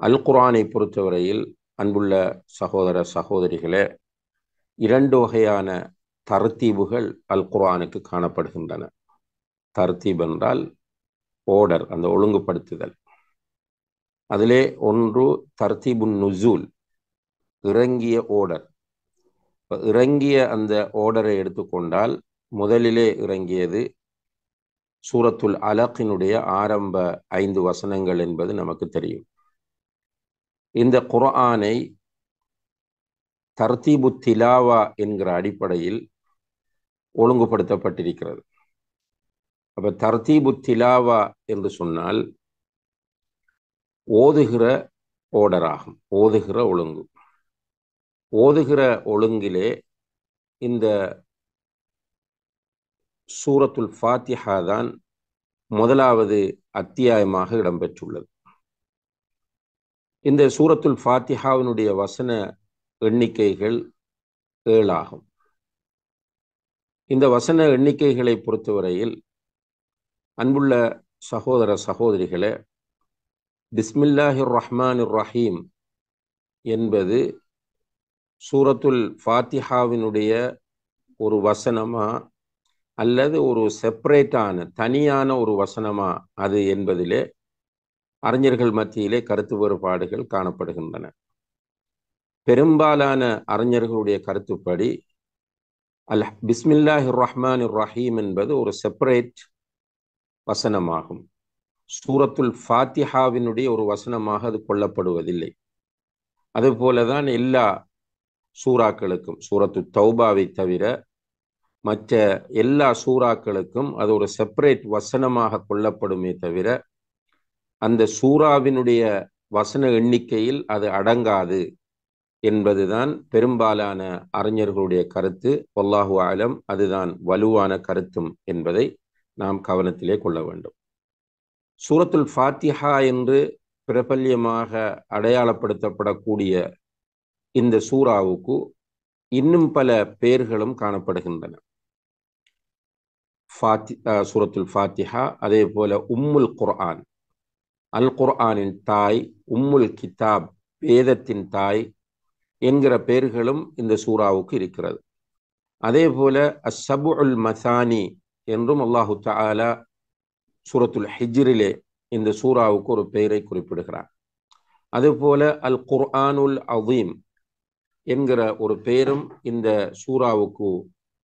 அல் குர்ஆனை பொறுத்தவரையில் அன்புள்ள சகோதர சகோதரிகளே, 2 வகையான தர்த்தீபுகள் அல் குர்ஆனுக்கு காணப்படுகின்றன. தர்த்தீப் என்றால் ஓர்டர், அந்த ஒழுங்குபடுத்துதல். அதிலே ஒன்று தர்த்தீபுன் நுசூல், இறங்கிய ஓர்டர். இறங்கிய அந்த ஓர்டரை எடுத்துக்கொண்டால் முதலிலே இறங்கியது சூரத்துல் அலக்கினுடைய ஆரம்ப 5 வசனங்கள் என்பது நமக்கு தெரியும். இந்த குர்ஆனை தர்த்தீபு திலாவா என்கிற அடிப்படையில் ஒழுங்குபடுத்தப்பட்டிருக்கிறது. அப்ப தர்த்தீபு திலாவா என்று சொன்னால் ஓதுகிற ஓர்டராகும், ஓதுகிற ஒழுங்கு. ஓதுகிற ஒழுங்கிலே இந்த சூரத்துல் ஃபாத்திஹா தான் முதலாவது அத்தியாயமாக இடம்பெற்றுள்ளது. இந்த சூரத்துல் ஃபாத்திஹாவினுடைய வசன எண்ணிக்கைகள் 7 ஆகும். இந்த வசன எண்ணிக்கைகளை பொறுத்தவரையில் அன்புள்ள சகோதர சகோதரிகளே, பிஸ்மில்லாஹிர் ரஹ்மானிர் ரஹீம் என்பது சூரத்துல் ஃபாத்திஹாவினுடைய ஒரு வசனமா அல்லது ஒரு செப்பரேட்டான தனியான ஒரு வசனமா அது என்பதிலே அறிஞர்கள் மத்தியிலே கருத்து வேறுபாடுகள் காணப்படுகின்றன. பெரும்பாலான அறிஞர்களுடைய கருத்துப்படி பிஸ்மில்லாஹிர் ரஹ்மானிர் ரஹீம் என்பது ஒரு செப்பரேட் வசனமாகும். சூரத்துல் ஃபாத்திஹாவினுடைய ஒரு வசனமாக அது கொள்ளப்படுவதில்லை. அதுபோலதான் எல்லா சூறாக்களுக்கும், சூரத்து தௌபாவை தவிர மற்ற எல்லா சூறாக்களுக்கும் அது ஒரு செப்பரேட் வசனமாக கொள்ளப்படுமே தவிர அந்த சூறாவினுடைய வசன எண்ணிக்கையில் அது அடங்காது என்பதுதான் பெரும்பாலான அறிஞர்களுடைய கருத்து. வல்லாஹு ஆலம், அதுதான் வலுவான கருத்தும் என்பதை நாம் கவனத்திலே கொள்ள வேண்டும். சூரத்துல் ஃபாத்திஹா என்று பிரபல்யமாக அடையாளப்படுத்தப்படக்கூடிய இந்த சூறாவுக்கு இன்னும் பல பெயர்களும் காணப்படுகின்றன. சூரத்துல் ஃபாத்திஹா, அதே போல உம்முல் குர்ஆன், அல் குர்ஆனின் தாய், உம்முல் கிதாப், வேதத்தின் தாய் என்கிற பெயர்களும் இந்த சூறாவுக்கு இருக்கிறது. அதே போல அஸ்ஸபுல் மசானி என்றும் அல்லாஹு தஆலா சூரத்துல் ஹிஜ்ரிலே இந்த சூறாவுக்கு ஒரு பெயரை குறிப்பிடுகிறார். அதுபோல அல் குர்ஆனுல் அதீம் என்கிற ஒரு பெயரும் இந்த சூறாவுக்கு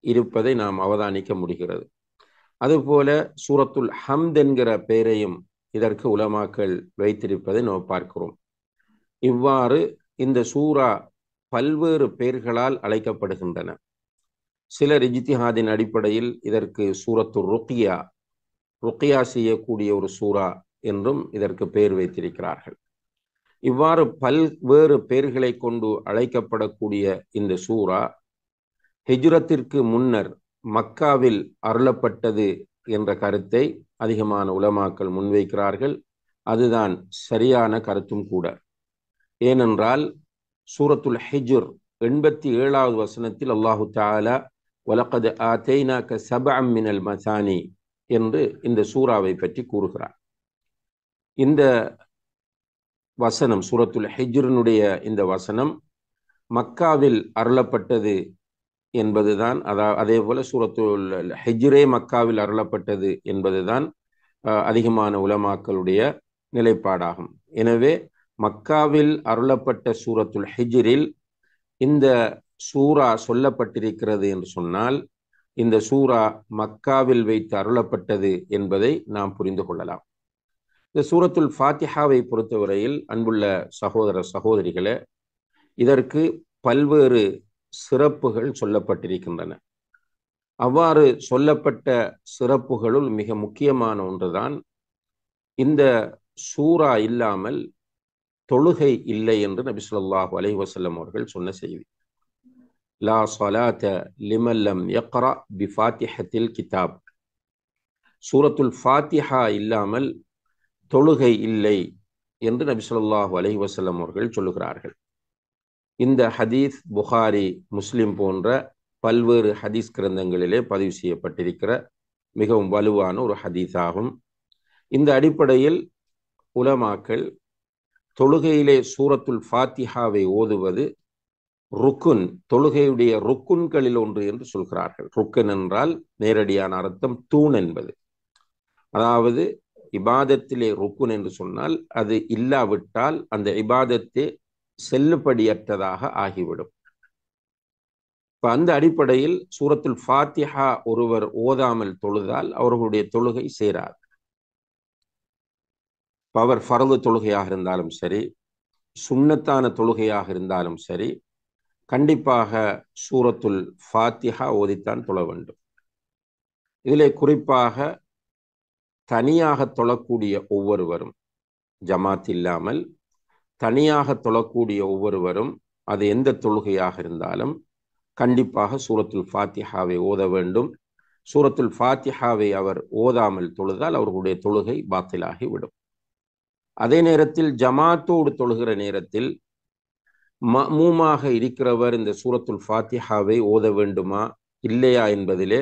இருப்பதை நாம் அவதானிக்க முடிகிறது. அதுபோல சூரத்துல் ஹம்த் என்கிற பெயரையும் இதற்கு உலமாக்கள் வைத்திருப்பதை நாம் பார்க்கிறோம். இவ்வாறு இந்த சூறா பல்வேறு பெயர்களால் அழைக்கப்படுகின்றன. சிலர் இஜ்திஹாதின் அடிப்படையில் இதற்கு சூரத்து ருக்கியா, ருக்கியா செய்யக்கூடிய ஒரு சூறா என்றும் இதற்கு பெயர் வைத்திருக்கிறார்கள். இவ்வாறு பல்வேறு பெயர்களை கொண்டு அழைக்கப்படக்கூடிய இந்த சூறா ஹிஜ்ரத்திற்கு முன்னர் மக்காவில் அருளப்பட்டது என்ற கருத்தை அதிகமான உலமாக்கள் முன்வைக்கிறார்கள். அதுதான் சரியான கருத்தும் கூட. ஏனென்றால் சூரத்துல் ஹிஜ்ர் 87வது வசனத்தில் அல்லாஹு தஆலா வலகத் ஆதைனாக சபஅம் மினல் மசானி என்று இந்த சூறாவை பற்றி கூறுகிறார். இந்த வசனம், சூரத்துல் ஹிஜ்ரினுடைய இந்த வசனம் மக்காவில் அருளப்பட்டது என்பதுதான். அதே போல சூரத்துல் ஹிஜ்ரே மக்காவில் அருளப்பட்டது என்பதுதான் அதிகமான உலமாக்களுடைய நிலைப்பாடாகும். எனவே மக்காவில் அருளப்பட்ட சூரத்துல் ஹிஜ்ரில் இந்த சூரா சொல்லப்பட்டிருக்கிறது என்று சொன்னால் இந்த சூரா மக்காவில் வைத்து அருளப்பட்டது என்பதை நாம் புரிந்து கொள்ளலாம். இந்த சூரத்துல் ஃபாத்திஹாவை பொறுத்தவரையில் அன்புள்ள சகோதர சகோதரிகளே, இதற்கு பல்வேறு சிறப்புகள் சொல்லப்பட்டிருக்கின்றன. அவ்வாறு சொல்லப்பட்ட சிறப்புகளுள் மிக முக்கியமான ஒன்றுதான், இந்த சூரா இல்லாமல் தொழுகை இல்லை என்று நபி ஸல்லல்லாஹு அலைஹி வஸல்லம் அவர்கள் சொன்ன செய்தி. லா ஸலாத லிமன் லம் யக்ரா பிஃபாத்திஹத்தில் கிதாப். சூரத்துல் ஃபாத்திஹா இல்லாமல் தொழுகை இல்லை என்று நபி ஸல்லல்லாஹு அலைஹி வஸல்லம் அவர்கள் சொல்லுகிறார்கள். இந்த ஹதீஸ் புகாரி, முஸ்லிம் போன்ற பல்வேறு ஹதீஸ் கிரந்தங்களிலே பதிவு செய்யப்பட்டிருக்கிற மிகவும் வலுவான ஒரு ஹதீஸாகும். இந்த அடிப்படையில் உலமாக்கள் தொழுகையிலே சூரத்துல் ஃபாத்திஹாவை ஓதுவது ருக்குன், தொழுகையுடைய ருக்குன்களில் ஒன்று என்று சொல்கிறார்கள். ருக்குன் என்றால் நேரடியான அர்த்தம் தூண் என்பது. அதாவது இபாதத்திலே ருக்குன் என்று சொன்னால் அது இல்லாவிட்டால் அந்த இபாதத்தை செல்லுபடியற்றதாக ஆகிவிடும். இப்ப அந்த அடிப்படையில் சூரத்துல் ஃபாத்திஹா ஒருவர் ஓதாமல் தொழுதால் அவர்களுடைய தொழுகை சேராது. அவர் ஃபர்து தொழுகையாக இருந்தாலும் சரி, சுன்னத்தான தொழுகையாக இருந்தாலும் சரி, கண்டிப்பாக சூரத்துல் ஃபாத்திஹா ஓதித்தான் தொழ வேண்டும். இதிலே குறிப்பாக தனியாக தொழக்கூடிய ஒவ்வொருவரும், ஜமாத் இல்லாமல் தனியாக தொழக்கூடிய ஒவ்வொருவரும், அது எந்த தொழுகையாக இருந்தாலும் கண்டிப்பாக சூரத்துல் ஃபாத்திஹாவை ஓத வேண்டும். சூரத்துல் ஃபாத்திஹாவை அவர் ஓதாமல் தொழுதால் அவர்களுடைய தொழுகை பாத்திலாகி விடும். அதே நேரத்தில் ஜமாத்தோடு தொழுகிற நேரத்தில் மஅமூமாக இருக்கிறவர் இந்த சூரத்துல் ஃபாத்திஹாவை ஓத வேண்டுமா இல்லையா என்பதிலே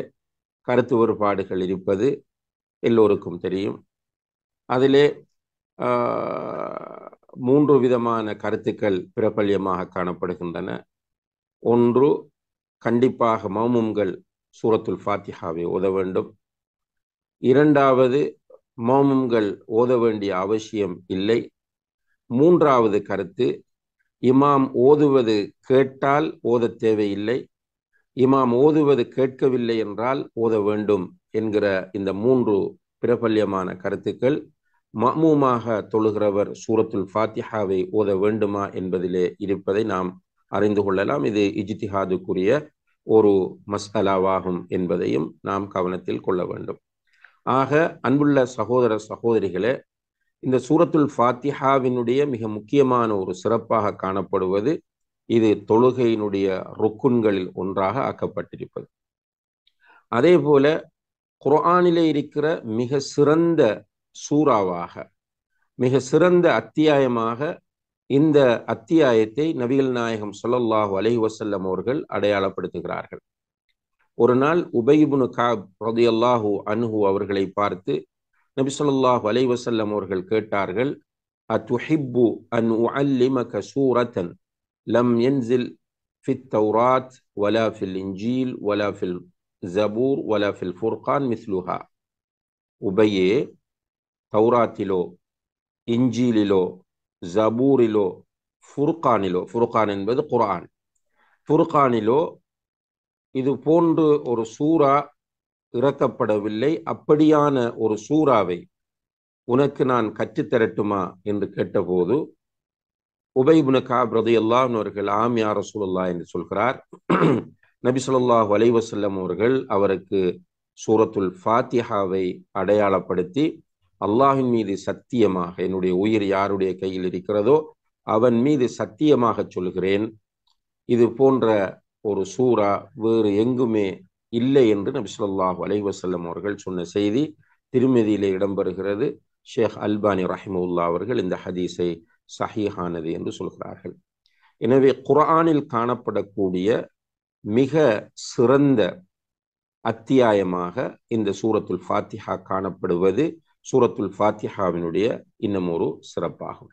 கருத்து வேறுபாடுகள் இருப்பது எல்லோருக்கும் தெரியும். அதிலே 3 விதமான கருத்துக்கள் பிரபல்யமாக காணப்படுகின்றன. ஒன்று, கண்டிப்பாக மஅமூம்கள் சூரத்துல் ஃபாத்திஹாவை ஓத வேண்டும். இரண்டாவது, மஅமூம்கள் ஓத வேண்டிய அவசியம் இல்லை. மூன்றாவது கருத்து, இமாம் ஓதுவது கேட்டால் ஓத தேவையில்லை, இமாம் ஓதுவது கேட்கவில்லை என்றால் ஓத வேண்டும் என்கிற இந்த 3 பிரபல்யமான கருத்துக்கள் மஅமூமாக தொழுகிறவர் சூரத்துல் ஃபாத்திஹாவை ஓத வேண்டுமா என்பதிலே இருப்பதை நாம் அறிந்து கொள்ளலாம். இது இஜ்திஹாதுக்குரிய ஒரு மஸ்அலாவாகும் என்பதையும் நாம் கவனத்தில் கொள்ள வேண்டும். ஆக அன்புள்ள சகோதர சகோதரிகளே, இந்த சூரத்துல் ஃபாத்திஹாவினுடைய மிக முக்கியமான ஒரு சிறப்பாக காணப்படுவது இது தொழுகையினுடைய ருக்குன்களில் ஒன்றாக ஆக்கப்பட்டிருப்பது. அதே போல குர்ஆனிலே இருக்கிற மிக சிறந்த சூறாவாக, மிக சிறந்த அத்தியாயமாக இந்த அத்தியாயத்தை நபிகள் நாயகம் ஸல்லல்லாஹு அலைஹி வஸல்லம் அவர்கள் அடையாளப்படுத்துகிறார்கள். ஒரு நாள் உபய் இப்னு கஅப் ரலியல்லாஹு அன்ஹு அவர்களை பார்த்து நபி ஸல்லல்லாஹு அலைஹி வஸல்லம் அவர்கள் கேட்டார்கள், அத்துஹிப்பு அன் உஅல்லிமக சூரத்தன் லம் யன்சில் ஃபித் தௌராத் வலா ஃபில் இன்ஜீல் வலா ஃபில் ஜபூர் வலா ஃபில் ஃபுர்கான் மிஸ்லுஹா. உபையே, தௌராத்திலோ, இன்ஜீலிலோ, ஜபூரிலோ, ஃபுர்கானிலோ, ஃபுர்கான் என்பது குர்ஆன், ஃபுர்கானிலோ இது போன்று ஒரு சூரா இறக்கப்படவில்லை, அப்படியான ஒரு சூறாவை உனக்கு நான் கற்றுத்தரட்டுமா என்று கேட்டபோது உபய் இப்னு கஅப் ரலியல்லாஹு அன்ஹு அவர்கள் ஆம் யா ரசூலுல்லாஹ் என்று சொல்கிறார். நபி ஸல்லல்லாஹு அலைஹி வஸல்லம் அவர்கள் அவருக்கு சூரத்துல் ஃபாத்திஹாவை அடையாளப்படுத்தி, அல்லாஹ்வின் மீது சத்தியமாக, என்னுடைய உயிர் யாருடைய கையில் இருக்கிறதோ அவன் மீது சத்தியமாக சொல்கிறேன், இது போன்ற ஒரு சூரா வேறு எங்குமே இல்லை என்று நபி ஸல்லல்லாஹு அலைஹி வஸல்லம் அவர்கள் சொன்ன செய்தி திருமிதியிலே இடம்பெறுகிறது. ஷேக் அல்பானி ரஹிமஹுல்லாஹ் அவர்கள் இந்த ஹதீஸை சஹீஹானது என்று சொல்கிறார்கள். எனவே குர்ஆனில் காணப்படக்கூடிய மிக சிறந்த அத்தியாயமாக இந்த சூரத்துல் ஃபாத்திஹா காணப்படுவது சூரத்துல் ஃபாத்திஹாவினுடைய இன்னும் ஒரு சிறப்பாகும்.